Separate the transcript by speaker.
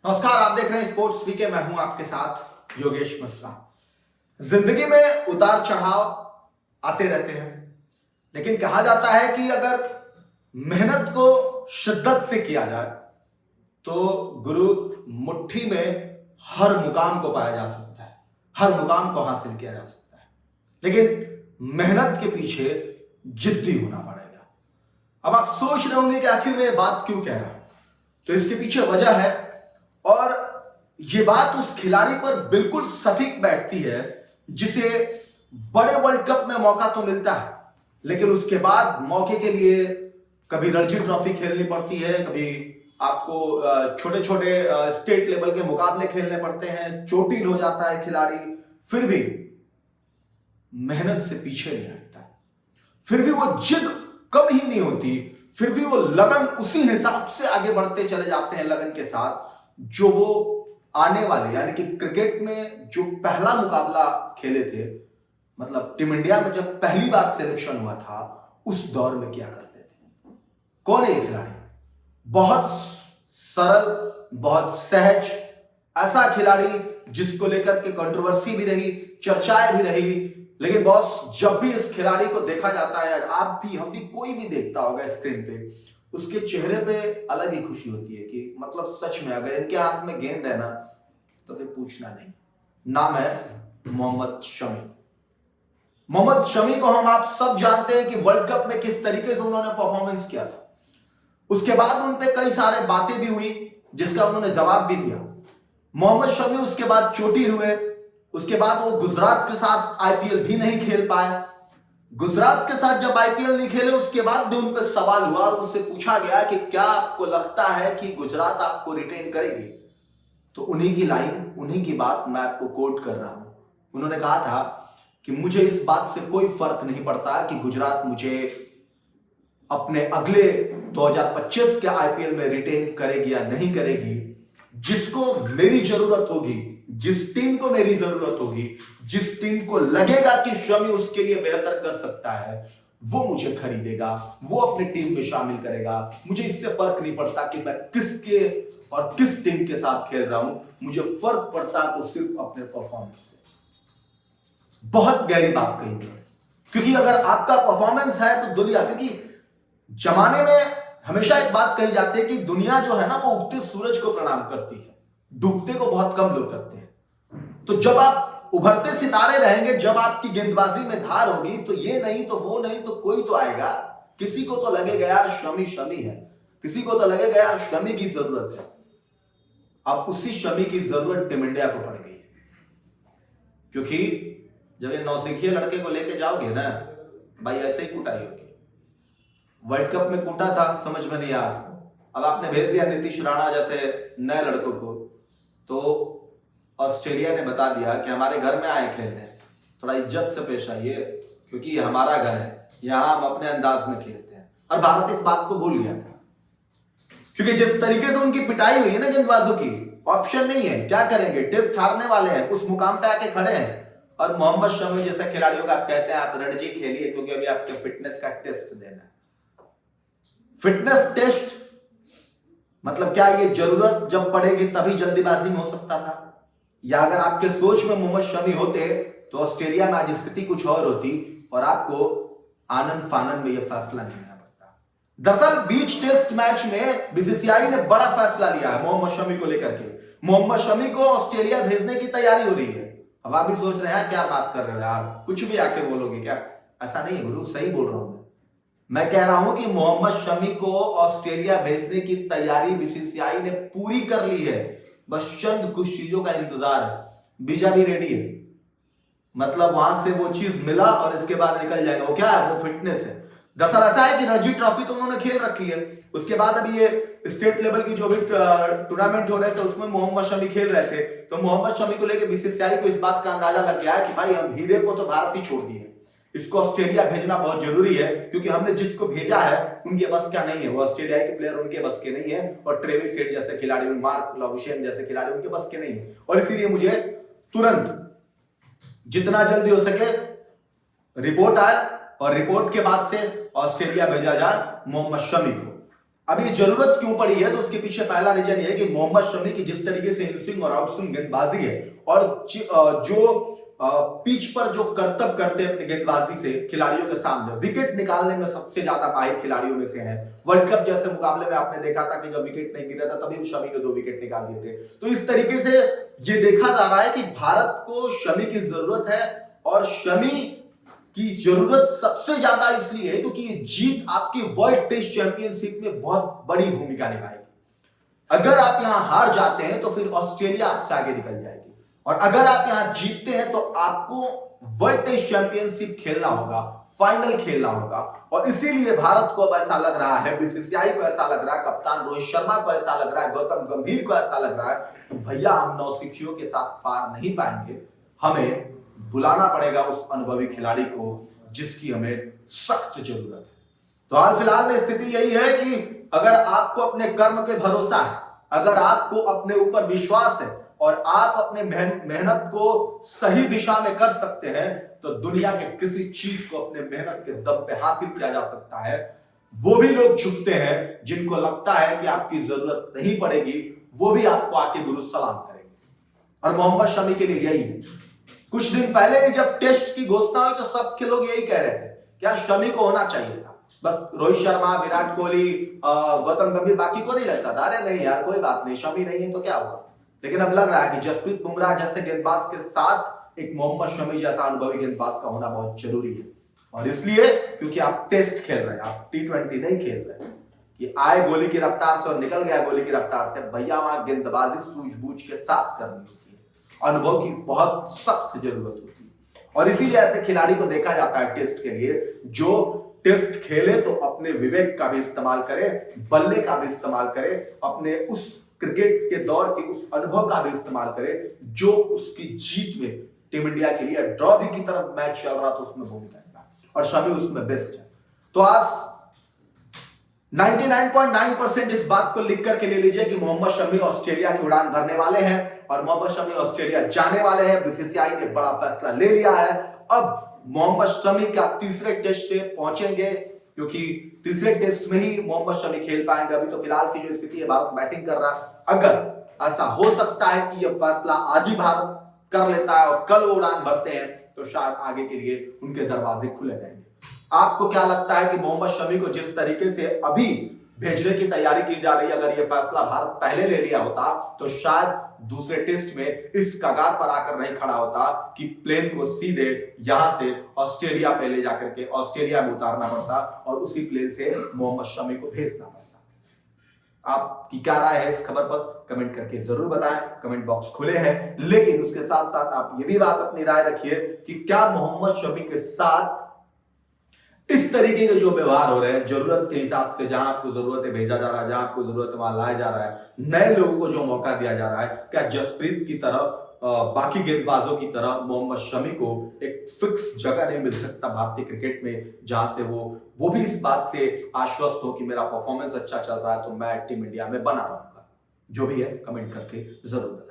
Speaker 1: नमस्कार, आप देख रहे हैं स्पोर्ट्स वीके। मैं हूं आपके साथ योगेश मिश्रा। जिंदगी में उतार चढ़ाव आते रहते हैं, लेकिन कहा जाता है कि अगर मेहनत को शिद्दत से किया जाए तो गुरु मुट्ठी में हर मुकाम को पाया जा सकता है, हर मुकाम को हासिल किया जा सकता है। लेकिन मेहनत के पीछे जिद्दी होना पड़ेगा। अब आप सोच रहे होंगे कि आखिर मैं ये बात क्यों कह रहा हूं, तो इसके पीछे वजह है, और ये बात उस खिलाड़ी पर बिल्कुल सटीक बैठती है जिसे बड़े वर्ल्ड कप में मौका तो मिलता है, लेकिन उसके बाद मौके के लिए कभी रणजी ट्रॉफी खेलनी पड़ती है, कभी आपको छोटे छोटे स्टेट लेवल के मुकाबले खेलने पड़ते हैं, चोटिल हो जाता है खिलाड़ी, फिर भी मेहनत से पीछे नहीं हटता, फिर भी वो जिद कम ही नहीं होती, फिर भी वो लगन उसी हिसाब से आगे बढ़ते चले जाते हैं लगन के साथ जो वो आने वाले, यानी कि क्रिकेट में जो पहला मुकाबला खेले थे, मतलब टीम इंडिया में जब पहली बार सिलेक्शन हुआ था उस दौर में क्या करते थे। कौन है ये खिलाड़ी? बहुत सरल, बहुत सहज, ऐसा खिलाड़ी जिसको लेकर के कंट्रोवर्सी भी रही, चर्चाएं भी रही, लेकिन बॉस जब भी इस खिलाड़ी को देखा जाता है, आप भी, हम भी, कोई भी देखता होगा स्क्रीन पे, उसके चेहरे पे अलग ही खुशी होती है कि मतलब सच में अगर इनके हाथ में गेंद है ना तो फिर पूछना नहीं। नाम है मोहम्मद शमी। मोहम्मद शमी को हम आप सब जानते हैं कि वर्ल्ड कप में किस तरीके से उन्होंने परफॉर्मेंस किया था। उसके बाद उन पे कई सारे बातें भी हुई जिसका उन्होंने जवाब भी दिया। मोहम्मद शमी उसके बाद चोटिल हुए, उसके बाद वो गुजरात के साथ आईपीएल भी नहीं खेल पाए। गुजरात के साथ जब आईपीएल नहीं खेले उसके बाद भी उन पर सवाल हुआ और उनसे पूछा गया कि क्या आपको लगता है कि गुजरात आपको रिटेन करेगी, तो उन्हीं की लाइन, उन्हीं की बात मैं आपको कोट कर रहा हूं। उन्होंने कहा था कि मुझे इस बात से कोई फर्क नहीं पड़ता कि गुजरात मुझे अपने अगले 2025 के आईपीएल में रिटेन करेगी या नहीं करेगी। जिसको मेरी जरूरत होगी, जिस टीम को मेरी जरूरत होगी, जिस टीम को लगेगा कि शमी उसके लिए बेहतर कर सकता है, वो मुझे खरीदेगा, वो अपनी टीम में शामिल करेगा। मुझे इससे फर्क नहीं पड़ता कि मैं किसके और किस टीम के साथ खेल रहा हूं, मुझे फर्क पड़ता तो सिर्फ अपने परफॉर्मेंस से। बहुत गहरी बात कही थी, क्योंकि अगर आपका परफॉर्मेंस है तो दुनिया, क्योंकि जमाने में हमेशा एक बात कही जाती है कि दुनिया जो है ना वो उगते सूरज को प्रणाम करती है, डूबते को बहुत कम लोग करते हैं। तो जब आप उभरते सितारे रहेंगे, जब आपकी गेंदबाजी में धार होगी, तो ये नहीं तो वो नहीं तो कोई तो आएगा। किसी को तो लगेगा यार शमी शमी है, किसी को तो लगेगा यार शमी की जरूरत है। अब उसी शमी की जरूरत टीम इंडिया को पड़ गई, क्योंकि जब ये नौसिखिए लड़के को लेके जाओगे ना भाई, ऐसे ही कुटाई होगी। वर्ल्ड कप में कूटा था, समझ में नहीं आया आपको, अब आपने भेज दिया नीतीश राणा जैसे नए लड़कों को, तो ऑस्ट्रेलिया ने बता दिया कि हमारे घर में आए खेलने, थोड़ा इज्जत से पेश आइए, क्योंकि ये हमारा घर है, यहां हम अपने अंदाज में खेलते हैं। और भारत इस बात को भूल गया था, क्योंकि जिस तरीके से उनकी पिटाई हुई है ना गेंदबाजों की, ऑप्शन नहीं है, क्या करेंगे, टेस्ट हारने वाले हैं, उस मुकाम पे आके खड़े हैं। और मोहम्मद शमी जैसे खिलाड़ियों का आप कहते हैं आप रणजी खेलिए क्योंकि अभी आपके फिटनेस का टेस्ट देना है। फिटनेस टेस्ट मतलब क्या ये जरूरत जब पड़ेगी तभी जल्दीबाजी में हो सकता था? या अगर आपके सोच में मोहम्मद शमी होते तो ऑस्ट्रेलिया में आज स्थिति कुछ और होती और आपको आनंद फानंद में यह फैसला नहीं लेना पड़ता। दरअसल बीच टेस्ट मैच में बीसीसीआई ने बड़ा फैसला लिया है मोहम्मद शमी को लेकर के। मोहम्मद शमी को ऑस्ट्रेलिया भेजने की तैयारी हो रही है। अब आप भी सोच रहे हैं क्या बात कर रहे हो यार, कुछ भी आके बोलोगे क्या? ऐसा नहीं है गुरु, सही बोल रहा हूं मैं कह रहा हूं कि मोहम्मद शमी को ऑस्ट्रेलिया भेजने की तैयारी बीसीसीआई ने पूरी कर ली है, बस चंद कुछ चीजों का इंतजार है। वीजा भी रेडी है, मतलब वहां से वो चीज मिला और इसके बाद निकल जाएगा। वो क्या है? वो फिटनेस है। दरअसल ऐसा है कि रणजी ट्रॉफी तो उन्होंने खेल रखी है, उसके बाद अभी ये स्टेट लेवल की जो भी टूर्नामेंट हो रहे थे उसमें मोहम्मद शमी खेल रहे थे, तो मोहम्मद शमी को लेकर बीसीसीआई को इस बात का अंदाजा लग गया है कि भाई हम हीरे को तो भारत ही छोड़ दिए, इसको ऑस्ट्रेलिया भेजना बहुत जरूरी है, क्योंकि हमने जिसको भेजा है उनके बस का नहीं है, वो ऑस्ट्रेलिया के प्लेयर उनके बस के नहीं है, और ट्रेविस हेड जैसे खिलाड़ी, मार्क लाबुशेन जैसे खिलाड़ी उनके बस के नहीं है। और इसीलिए मुझे तुरंत जितना जल्दी हो सके रिपोर्ट आए और रिपोर्ट के बाद से ऑस्ट्रेलिया भेजा जाए मोहम्मद शमी को। अब ये जरूरत क्यों पड़ी है, तो उसके पीछे पहला रीजन ये है कि मोहम्मद शमी की जिस तरीके से इन स्विंग और आउट स्विंग गेंदबाजी है और जो पिच पर जो करतब करते हैं अपनी गेंदबाजी से खिलाड़ियों के सामने, विकेट निकालने में सबसे ज्यादा माहिर खिलाड़ियों में से हैं। वर्ल्ड कप जैसे मुकाबले में आपने देखा था कि जब विकेट नहीं गिरा था तभी शमी ने 2 विकेट निकाल दिए थे। तो इस तरीके से ये देखा जा रहा है कि भारत को शमी की जरूरत है, और शमी की जरूरत सबसे ज्यादा इसलिए है क्योंकि ये जीत आपकी वर्ल्ड टेस्ट चैंपियनशिप में बहुत बड़ी भूमिका निभाएगी। अगर आप यहां हार जाते हैं तो फिर ऑस्ट्रेलिया आपसे आगे निकल जाएगी, और अगर आप यहां जीतते हैं तो आपको वर्ल्ड टेस्ट चैंपियनशिप खेलना होगा, फाइनल खेलना होगा। और इसीलिए भारत को अब ऐसा लग रहा है, बीसीसीआई को ऐसा लग रहा है, कप्तान रोहित शर्मा को ऐसा लग रहा है, गौतम गंभीर को ऐसा लग रहा है कि भैया हम नौसिखियों के साथ पार नहीं पाएंगे, हमें बुलाना पड़ेगा उस अनुभवी खिलाड़ी को जिसकी हमें सख्त जरूरत है। तो हाल फिलहाल में स्थिति यही है कि अगर आपको अपने कर्म पे भरोसा है, अगर आपको अपने ऊपर विश्वास है और आप अपने मेहनत को सही दिशा में कर सकते हैं, तो दुनिया के किसी चीज को अपने मेहनत के दम पे हासिल किया जा सकता है। वो भी लोग झुकते हैं जिनको लगता है कि आपकी जरूरत नहीं पड़ेगी, वो भी आपको आके दुरुस्त सलाम करेंगे, और मोहम्मद शमी के लिए यही है। कुछ दिन पहले ही जब टेस्ट की घोषणा हुई तो सब के लोग यही कह रहे थे कि यार शमी को होना चाहिए था, बस रोहित शर्मा, विराट कोहली, गौतम गंभीर, बाकी को नहीं लगता था, अरे नहीं यार कोई बात नहीं, शमी नहीं है तो क्या हुआ। लेकिन अब लग रहा है कि जसप्रीत बुमराह जैसे गेंदबाज के साथ एक मोहम्मद शमी जैसा अनुभवी गेंदबाज का होना बहुत जरूरी है। और इसलिए क्योंकि आप टेस्ट खेल रहे हैं, आप T20 नहीं खेल रहे हैं कि आए गोली की रफ्तार से और निकल गया गोली की रफ्तार से। भैया वहां गेंदबाजी सूझबूझ के साथ करनी होती है, अनुभव की बहुत सख्त जरूरत होती है। और इसीलिए ऐसे खिलाड़ी को देखा जाता है टेस्ट के लिए, जो टेस्ट खेले तो अपने विवेक का भी इस्तेमाल करे, बल्ले का भी इस्तेमाल करे, अपने उस क्रिकेट के दौर के उस अनुभव का भी इस्तेमाल करे जो उसकी जीत में टीम इंडिया के लिए ड्रॉ भी की तरफ मैच चल रहा था उसमें भूमिका निभाई, और शमी उसमें बेस्ट है। तो आप 99.9% इस बात को लिख करके ले लीजिए कि मोहम्मद शमी ऑस्ट्रेलिया की उड़ान भरने वाले हैं और मोहम्मद शमी ऑस्ट्रेलिया जाने वाले हैं। बीसीसीआई ने बड़ा फैसला ले लिया है। अब मोहम्मद शमी क्या तीसरे टेस्ट से पहुंचेंगे, क्योंकि तीसरे टेस्ट में ही मोहम्मद शमी खेल पाएंगे। अभी तो फिलहाल की जो स्थिति है, भारत बैटिंग कर रहा है। अगर ऐसा हो सकता है कि यह फैसला आज ही भारत कर लेता है और कल वो उड़ान भरते हैं, तो शायद आगे के लिए उनके दरवाजे खुले रहेंगे। आपको क्या लगता है कि मोहम्मद शमी को जिस तरीके से अभी भेजने की तैयारी की जा रही है, अगर यह फैसला भारत पहले ले लिया होता तो शायद दूसरे टेस्ट में इस कगार पर आकर नहीं खड़ा होता कि प्लेन को सीधे यहां से ऑस्ट्रेलिया पे ले जाकर के ऑस्ट्रेलिया में उतारना पड़ता और उसी प्लेन से मोहम्मद शमी को भेजना पड़ता। आपकी क्या राय है इस खबर पर, कमेंट करके जरूर बताएं। कमेंट बॉक्स खुले हैं, लेकिन उसके साथ साथ आप ये भी बात अपनी राय रखिए कि क्या मोहम्मद शमी के साथ इस तरीके के जो व्यवहार हो रहे हैं, जरूरत के हिसाब से, जहां आपको जरूरत है भेजा जा रहा है, जहां आपको जरूरत है वहां लाया जा रहा है, नए लोगों को जो मौका दिया जा रहा है, क्या जसप्रीत की तरह बाकी गेंदबाजों की तरह मोहम्मद शमी को एक फिक्स जगह नहीं मिल सकता भारतीय क्रिकेट में, जहां से वो भी इस बात से आश्वस्त हो कि मेरा परफॉर्मेंस अच्छा चल रहा है तो मैं टीम इंडिया में बना रहूंगा। जो भी है कमेंट करके जरूर